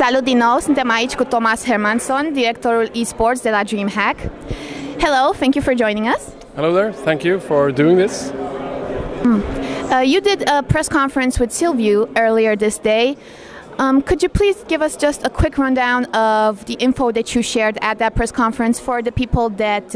Salut din nou, suntem aici cu Tomas Hemansson, directorul eSports de la DreamHack. Hello, thank you for joining us. Hello there, thank you for doing this. You did a press conference with Interviu earlier this day. Could you please give us just a quick rundown of the info that you shared at that press conference for the people that,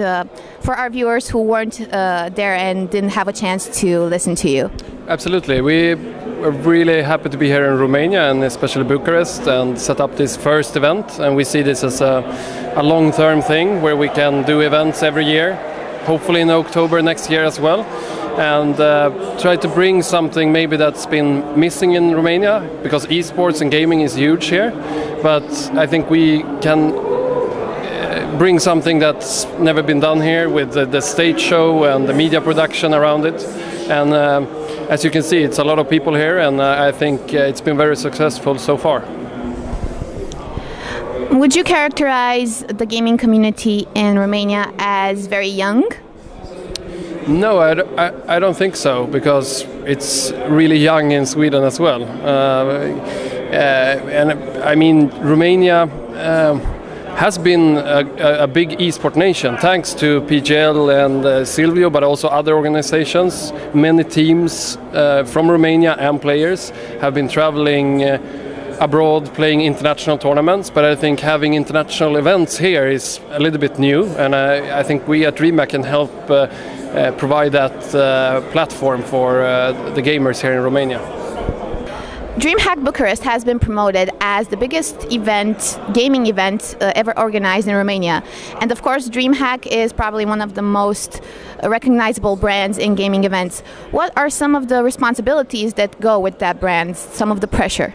for our viewers who weren't there and didn't have a chance to listen to you? Absolutely, we are really happy to be here in Romania and especially Bucharest and set up this first event, and we see this as a long-term thing where we can do events every year, hopefully in October next year as well, and try to bring something maybe that's been missing in Romania, because esports and gaming is huge here, but I think we can bring something that's never been done here with the stage show and the media production around it. And as you can see, it's a lot of people here, and I think it's been very successful so far. Would you characterize the gaming community in Romania as very young? No, I don't think so, because it's really young in Sweden as well. And I mean, Romania has been a big esport nation, thanks to PGL and Interviu, but also other organizations. Many teams from Romania and players have been traveling abroad, playing international tournaments, but I think having international events here is a little bit new, and I think we at DreamHack can help provide that platform for the gamers here in Romania. DreamHack Bucharest has been promoted as the biggest gaming event ever organized in Romania. And of course, DreamHack is probably one of the most recognizable brands in gaming events. What are some of the responsibilities that go with that brand, some of the pressure?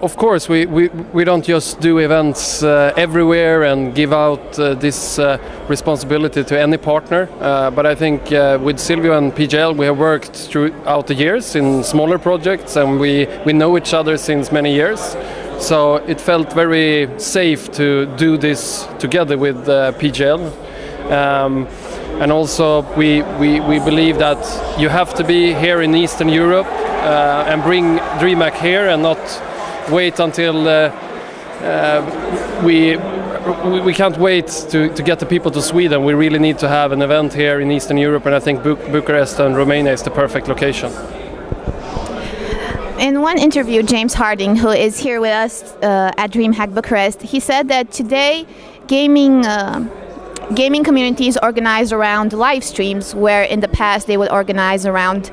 Of course, we don't just do events everywhere and give out this responsibility to any partner, but I think with Interviu and PGL we have worked throughout the years in smaller projects, and we know each other since many years, so it felt very safe to do this together with PGL. And also we believe that you have to be here in Eastern Europe and bring DreamHack here and not wait until we can't wait to get the people to Sweden. We really need to have an event here in Eastern Europe, and I think Bucharest and Romania is the perfect location. In one interview, James Harding, who is here with us at DreamHack Bucharest, he said that today gaming communities organize around live streams, where in the past they would organize around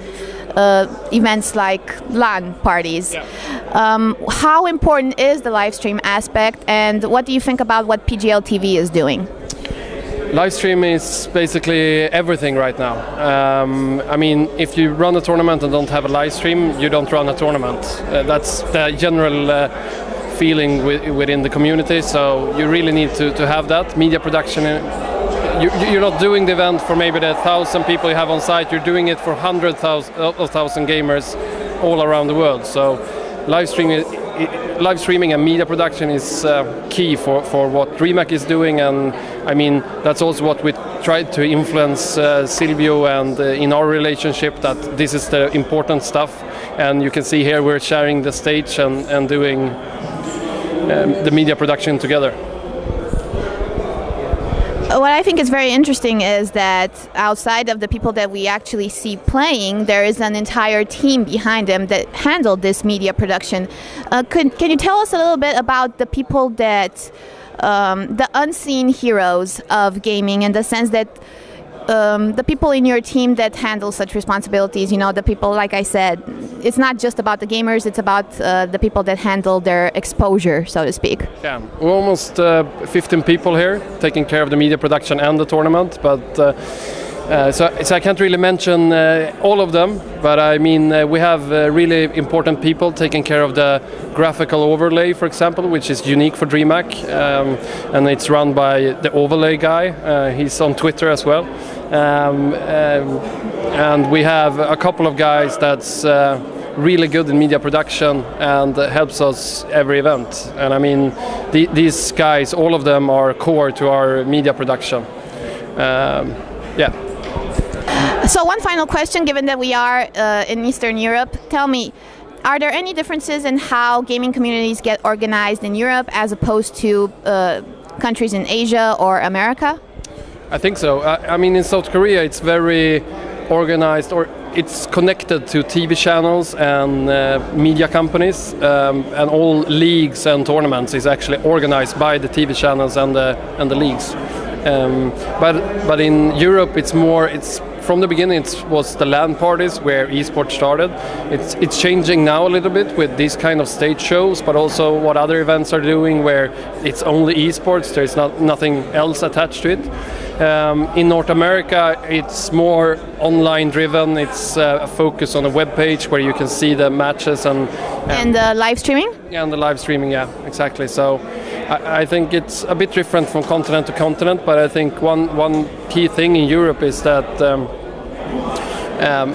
events like LAN parties. Yeah. How important is the live stream aspect, and what do you think about what PGL TV is doing? Live stream is basically everything right now. I mean, if you run a tournament and don't have a live stream, you don't run a tournament. That's the general feeling within the community, so you really need to have that. Media production, you're not doing the event for maybe the 1,000 people you have on site, you're doing it for 100,000 gamers all around the world. So live streaming and media production is key for what DreamHack is doing, and I mean that's also what we tried to influence Interviu and in our relationship, that this is the important stuff, and you can see here we're sharing the stage and doing the media production together. What I think is very interesting is that outside of the people that we actually see playing, there is an entire team behind them that handled this media production. Can you tell us a little bit about the people that, the unseen heroes of gaming, in the sense that the people in your team that handle such responsibilities, you know, the people, like I said, it's not just about the gamers, it's about the people that handle their exposure, so to speak. Yeah, we're almost 15 people here taking care of the media production and the tournament, but so I can't really mention all of them, but I mean we have really important people taking care of the graphical overlay, for example, which is unique for DreamHack, and it's run by the overlay guy. He's on Twitter as well, and we have a couple of guys that's really good in media production and helps us every event. And I mean these guys, all of them are core to our media production. Yeah. So one final question, given that we are in Eastern Europe, tell me, Are there any differences in how gaming communities get organized in Europe as opposed to countries in Asia or America? I think so. I mean, in South Korea, it's very organized, or it's connected to TV channels and media companies, and all leagues and tournaments is actually organized by the TV channels and the leagues. But in Europe, it's from the beginning it was the LAN parties where eSport started. It's changing now a little bit with these kind of stage shows, but also what other events are doing where it's only eSports. There's nothing else attached to it. In North America, it's more online driven. It's a focus on a web page where you can see the matches and live streaming. Yeah, and the live streaming. Yeah, exactly. So I think it's a bit different from continent to continent, but I think one key thing in Europe is that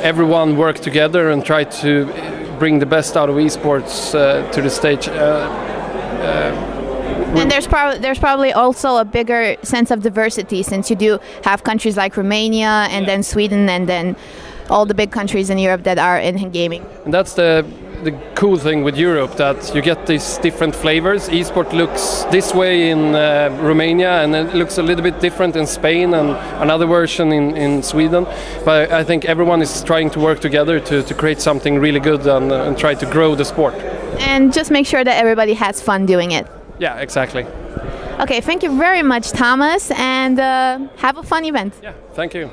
everyone work together and try to bring the best out of esports to the stage. And there's probably also a bigger sense of diversity, since you do have countries like Romania and then Sweden and then all the big countries in Europe that are in gaming. And that's the cool thing with Europe, that you get these different flavors. Esport looks this way in Romania, and it looks a little bit different in Spain, and another version in Sweden. But I think everyone is trying to work together to create something really good and try to grow the sport. And just make sure that everybody has fun doing it. Yeah, exactly. Okay, thank you very much, Tomas, and have a fun event. Yeah, thank you.